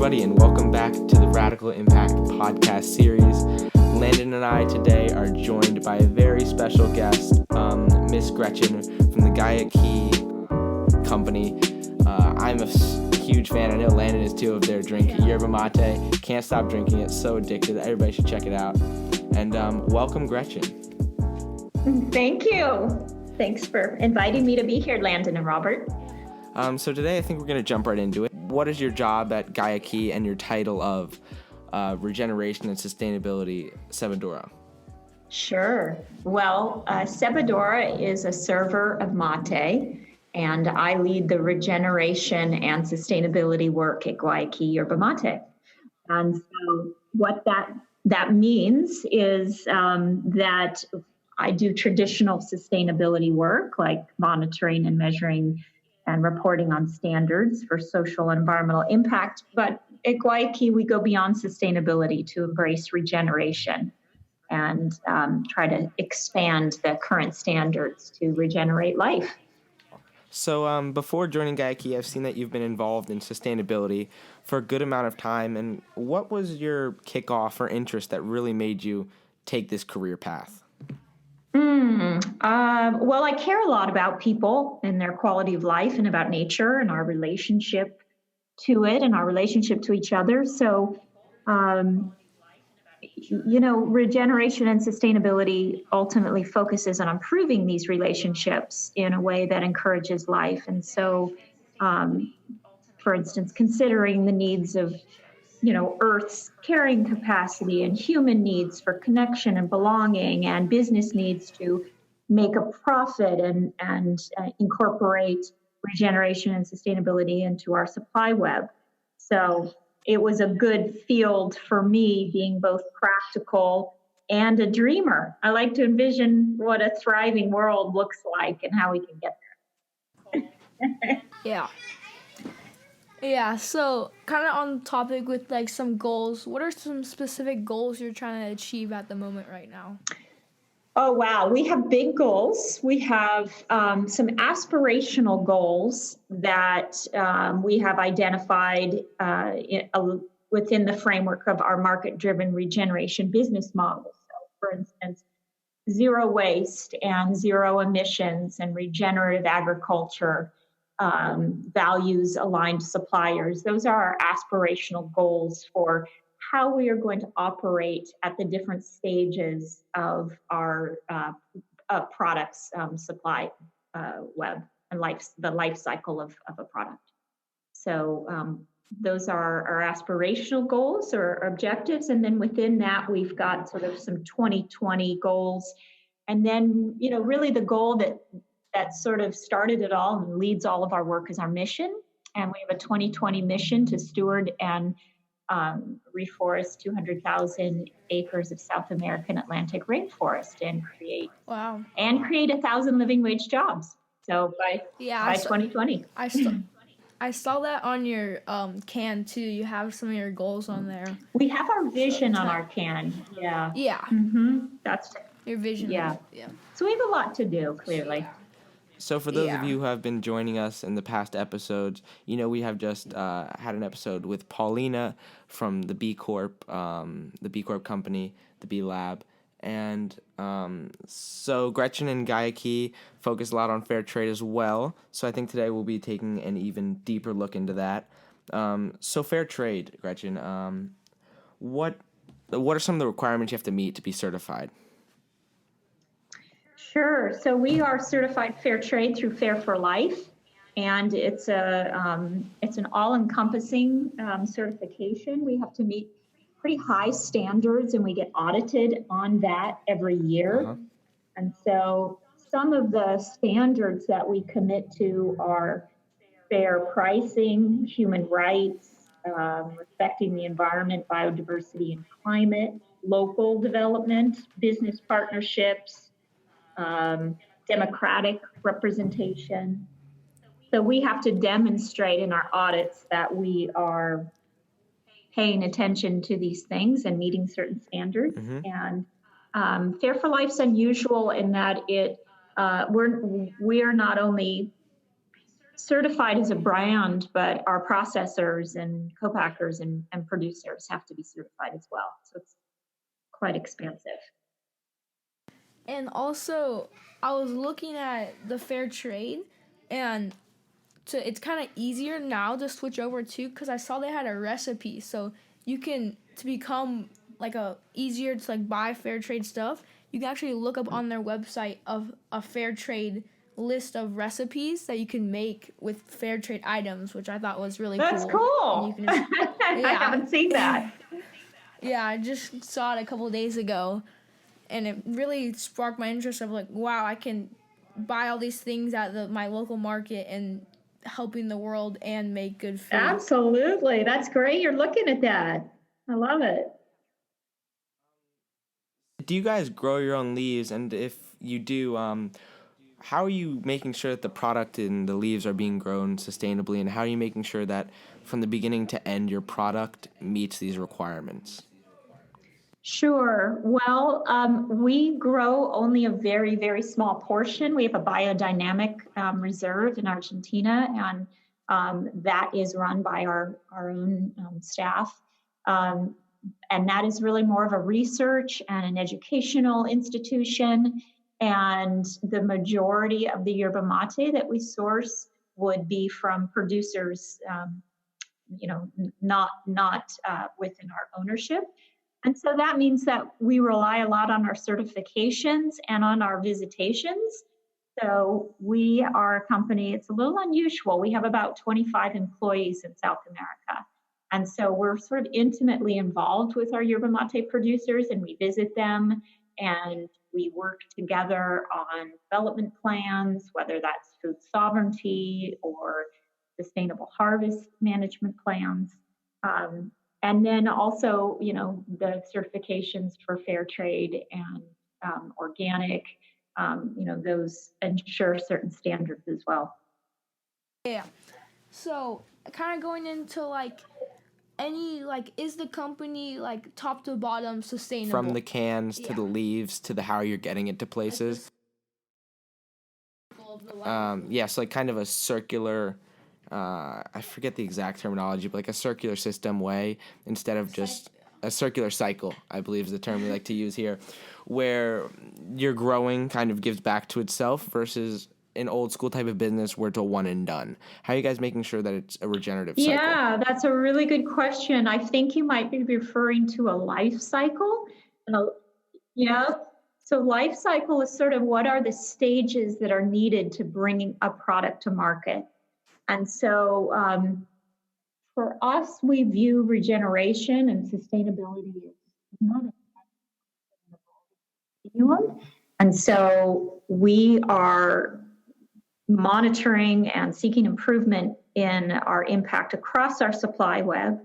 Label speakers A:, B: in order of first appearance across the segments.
A: everybody, and welcome back to the Radical Impact podcast series. Landon and I today are joined by a very special guest, Miss Gretchen from the Guayaki company. I'm a huge fan. I know Landon is too of their drink, yerba mate. Can't stop drinking it. So addicted. Everybody should check it out. And welcome, Gretchen.
B: Thank you. Thanks for inviting me to be here, Landon and Robert.
A: So today I think we're going to jump right into it. What is your job at Guayaki and your title of Regeneration and Sustainability Cebadora?
B: Sure. Well, Cebadora is a server of mate, and I lead the regeneration and sustainability work at Guayaki yerba mate. And so what that means is that I do traditional sustainability work like monitoring and measuring and reporting on standards for social and environmental impact. But at Guayaki, we go beyond sustainability to embrace regeneration and try to expand the current standards to regenerate life.
A: So before joining Guayaki, I've seen that you've been involved in sustainability for a good amount of time. And what was your kickoff or interest that really made you take this career path?
B: Well, I care a lot about people and their quality of life and about nature and our relationship to it and our relationship to each other. So, regeneration and sustainability ultimately focuses on improving these relationships in a way that encourages life. And so, for instance, considering the needs of Earth's carrying capacity and human needs for connection and belonging and business needs to make a profit and incorporate regeneration and sustainability into our supply web. So it was a good field for me, being both practical and a dreamer. I like to envision what a thriving world looks like and how we can get there.
C: Yeah, so kind of on topic with like some goals, what are some specific goals you're trying to achieve at the moment right now?
B: Oh, wow. We have big goals. We have some aspirational goals that we have identified within the framework of our market-driven regeneration business model. So, for instance, zero waste and zero emissions and regenerative agriculture, values aligned suppliers. Those are our aspirational goals for how we are going to operate at the different stages of our products supply web and the life cycle of a product. So those are our aspirational goals or objectives. And then within that, we've got sort of some 2020 goals. And then, really the goal that sort of started it all and leads all of our work is our mission. And we have a 2020 mission to steward and reforest 200,000 acres of South American Atlantic rainforest and create 1,000 living wage jobs. So by 2020.
C: I saw that on your can too. You have some of your goals on there.
B: We have our vision on our can. Yeah.
C: Yeah.
B: Mm-hmm. That's
C: your vision.
B: Yeah. So we have a lot to do, clearly.
A: So for those of you who have been joining us in the past episodes, we have just had an episode with Paulina from the B Corp company, the B Lab. And so Gretchen and Guayaki focus a lot on fair trade as well. So I think today we'll be taking an even deeper look into that. So fair trade, Gretchen, what are some of the requirements you have to meet to be certified?
B: Sure. So we are certified fair trade through Fair for Life, and it's an all-encompassing certification. We have to meet pretty high standards, and we get audited on that every year. Uh-huh. And so some of the standards that we commit to are fair pricing, human rights, respecting the environment, biodiversity and climate, local development, business partnerships, democratic representation. So we have to demonstrate in our audits that we are paying attention to these things and meeting certain standards. Mm-hmm. And Fair for Life's unusual in that we are not only certified as a brand, but our processors and co-packers and producers have to be certified as well. So it's quite expensive.
C: And also, I was looking at the fair trade, and it's kind of easier now to switch over to, because I saw they had a recipe, so you can, to become like easier to like buy fair trade stuff, you can actually look up on their website of a fair trade list of recipes that you can make with fair trade items, which I thought was really
B: That's
C: cool.
B: cool.
C: And you can just,
B: I haven't seen that.
C: Yeah, I just saw it a couple of days ago, and it really sparked my interest of like, wow, I can buy all these things at my local market and helping the world and make good food.
B: Absolutely. That's great. You're looking at that. I love it.
A: Do you guys grow your own leaves? And if you do, how are you making sure that the product and the leaves are being grown sustainably? And how are you making sure that from the beginning to end, your product meets these requirements?
B: Sure. Well, we grow only a very, very small portion. We have a biodynamic reserve in Argentina, and that is run by our own staff. And that is really more of a research and an educational institution. And the majority of the yerba mate that we source would be from producers, not within our ownership. And so that means that we rely a lot on our certifications and on our visitations. So we are a company, it's a little unusual. We have about 25 employees in South America. And so we're sort of intimately involved with our yerba mate producers, and we visit them and we work together on development plans, whether that's food sovereignty or sustainable harvest management plans. And then also, the certifications for fair trade and organic, those ensure certain standards as well.
C: Yeah. So kind of going into is the company top to bottom sustainable?
A: From the cans to the leaves to the how you're getting it to places. So kind of a circular, I forget the exact terminology, but like a circular system way instead of just a circular cycle, I believe is the term we like to use here, where your growing kind of gives back to itself versus an old school type of business where it's a one and done. How are you guys making sure that it's a regenerative cycle?
B: Yeah, that's a really good question. I think you might be referring to a life cycle. So life cycle is sort of what are the stages that are needed to bring a product to market. And so for us, we view regeneration and sustainability as not a continuum. And so we are monitoring and seeking improvement in our impact across our supply web.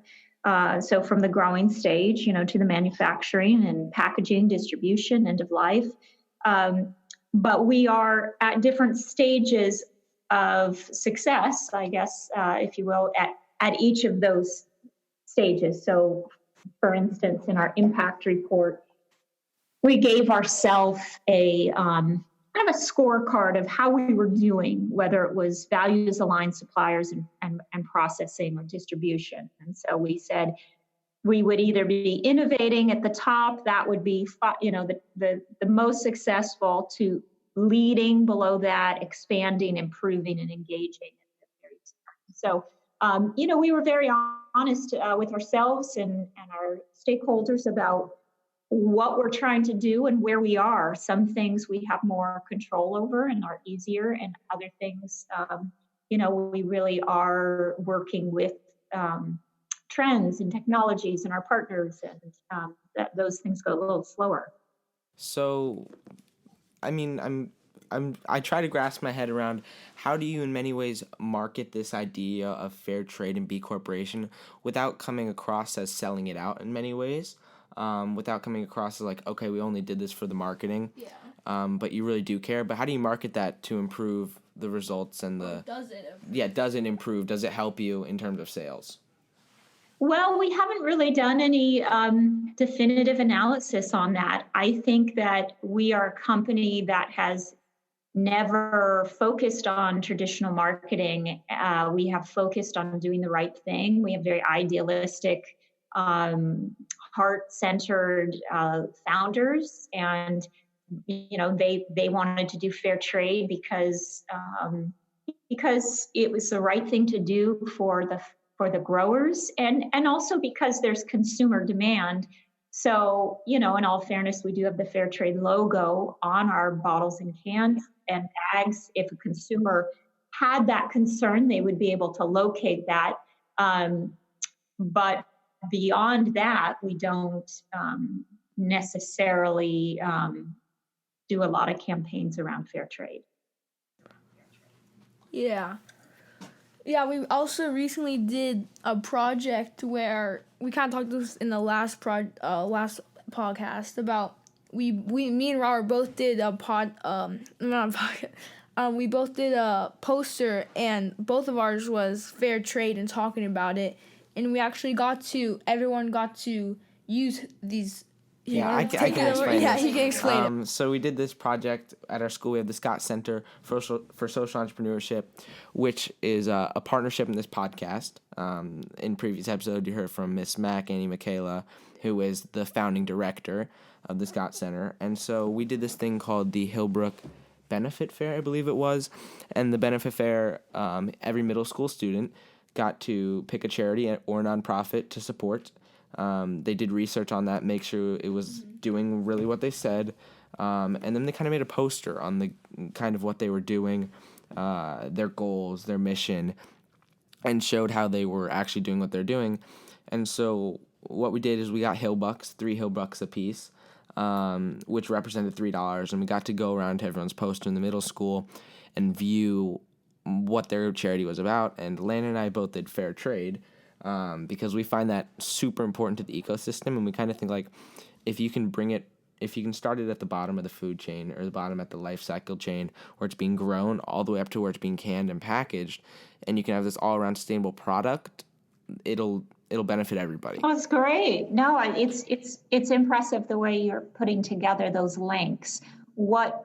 B: So from the growing stage, to the manufacturing and packaging, distribution, end of life. But we are at different stages of success, I guess, if you will, at each of those stages. So, for instance, in our impact report, we gave ourselves a kind of a scorecard of how we were doing, whether it was values aligned suppliers and processing or distribution. And so we said we would either be innovating at the top, that would be the most successful, to leading below that, expanding, improving, and engaging. So, we were very honest with ourselves and our stakeholders about what we're trying to do and where we are. Some things we have more control over and are easier, and other things, we really are working with trends and technologies and our partners, and those things go a little slower.
A: So, I try to grasp my head around how do you in many ways market this idea of fair trade and B Corporation without coming across as selling it out in many ways, without coming across as like, okay, we only did this for the marketing, but you really do care. But how do you market that to improve the results and does it improve? Does it help you in terms of sales?
B: Well, we haven't really done any definitive analysis on that. I think that we are a company that has never focused on traditional marketing. We have focused on doing the right thing. We have very idealistic, heart-centered founders, and they wanted to do fair trade because it was the right thing to do for the growers, and also because there's consumer demand. So, in all fairness, we do have the fair trade logo on our bottles and cans and bags. If a consumer had that concern, they would be able to locate that. But beyond that, we don't necessarily do a lot of campaigns around fair trade.
C: Yeah. Yeah, we also recently did a project where we kind of talked this in the last podcast about me and Robert both did we both did a poster, and both of ours was fair trade and talking about it, and we actually everyone got to use these.
A: I can explain.
C: Yeah, he can explain it.
A: So we did this project at our school. We have the Scott Center for Social Entrepreneurship, which is a partnership in this podcast. In previous episode, you heard from Miss Mack, Annie Michaela, who is the founding director of the Scott Center. And so we did this thing called the Hillbrook Benefit Fair, I believe it was. And the Benefit Fair, every middle school student got to pick a charity or nonprofit to support. They did research on that, make sure it was doing really what they said, and then they kind of made a poster on the kind of what they were doing, their goals, their mission, and showed how they were actually doing what they're doing. And so what we did is we got Hillbucks, 3 Hillbucks a piece, which represented $3, and we got to go around to everyone's poster in the middle school and view what their charity was about. And Lana and I both did fair trade, because we find that super important to the ecosystem, and we kind of think like if you can start it at the bottom of the food chain or the bottom at the life cycle chain where it's being grown all the way up to where it's being canned and packaged, and you can have this all around sustainable product, it'll benefit everybody.
B: Oh, it's great. No, it's impressive the way you're putting together those links. What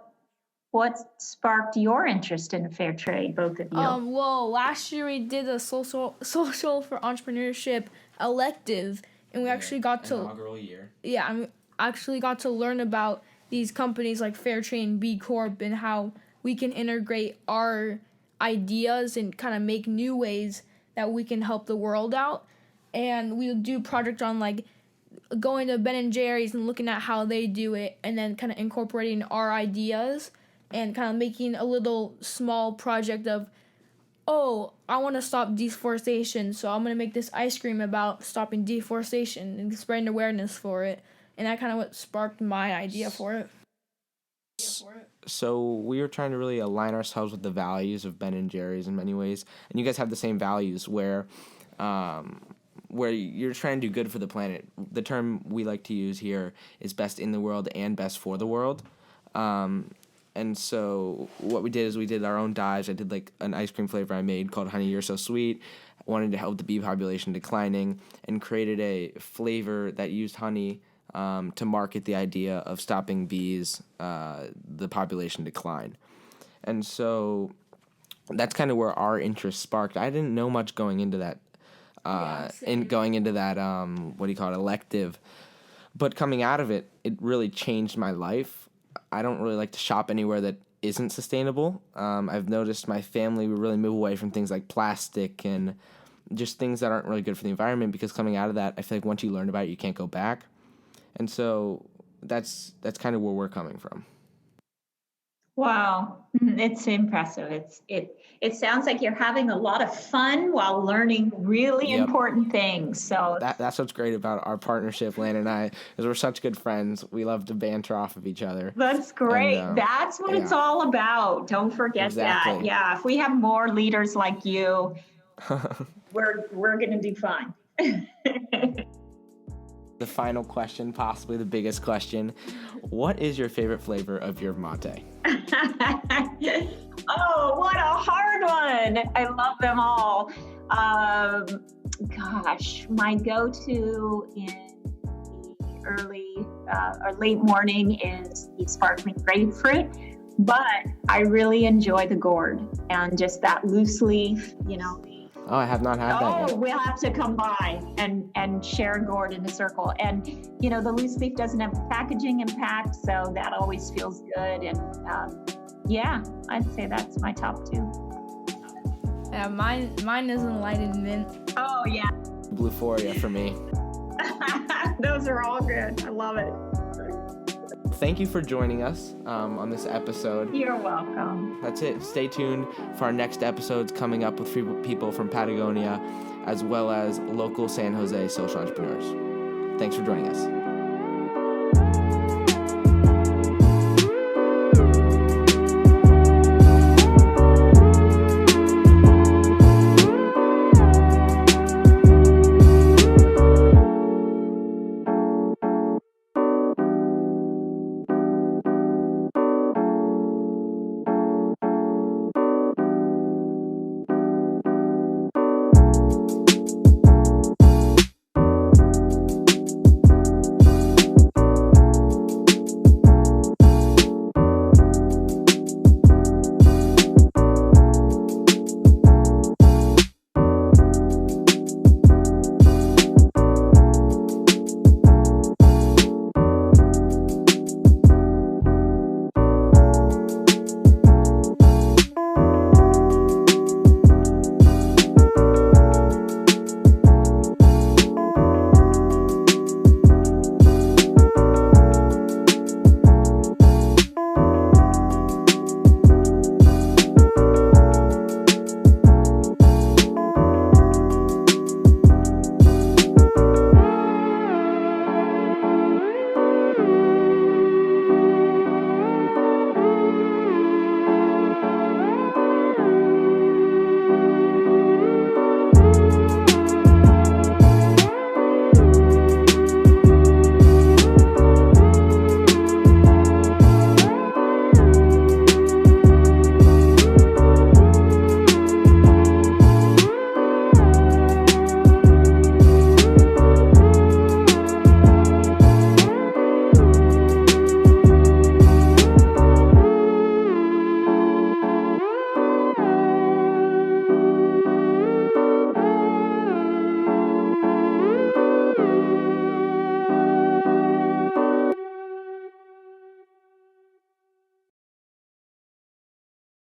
B: sparked your interest in fair trade, both of you?
C: Well, last year we did a social for entrepreneurship elective, and we actually got to
A: inaugural year.
C: Yeah, I actually got to learn about these companies like Fair Trade and B Corp and how we can integrate our ideas and kind of make new ways that we can help the world out. And we'll do project on like going to Ben & Jerry's and looking at how they do it, and then kind of incorporating our ideas and kind of making a little small project of, I want to stop deforestation, so I'm going to make this ice cream about stopping deforestation and spreading awareness for it. And that kind of what sparked my idea for it.
A: So we were trying to really align ourselves with the values of Ben & Jerry's in many ways. And you guys have the same values where you're trying to do good for the planet. The term we like to use here is best in the world and best for the world. And so what we did is we did our own dives. I did like an ice cream flavor I made called Honey You're So Sweet. I wanted to help the bee population declining, and created a flavor that used honey to market the idea of stopping bees, the population decline. And so that's kind of where our interest sparked. I didn't know much going into that, elective. But coming out of it, it really changed my life. I don't really like to shop anywhere that isn't sustainable. I've noticed my family would really move away from things like plastic and just things that aren't really good for the environment, because coming out of that, I feel like once you learn about it, you can't go back. And so that's kind of where we're coming from.
B: Wow, it's impressive. It sounds like you're having a lot of fun while learning really important things. So
A: that's what's great about our partnership, Lan and I, is we're such good friends. We love to banter off of each other.
B: That's great. And, that's what it's all about. Don't forget that. Yeah, if we have more leaders like you, we're going to do fine.
A: The final question, possibly the biggest question. What is your favorite flavor of your mate?
B: Oh, what a hard one. I love them all. My go-to in the early or late morning is the sparkling grapefruit. but I really enjoy the gourd and just that loose leaf,
A: Oh, I have not had that yet.
B: Oh, we'll have to come by and share gourd in a circle. And, the loose leaf doesn't have packaging impact, so that always feels good. And I'd say that's my top two.
C: Yeah, mine is enlightened mint.
B: Oh, yeah.
A: Bluephoria for me.
B: Those are all good. I love it.
A: Thank you for joining us on this episode.
B: You're welcome.
A: That's it. Stay tuned for our next episodes coming up with people from Patagonia, as well as local San Jose social entrepreneurs. Thanks for joining us.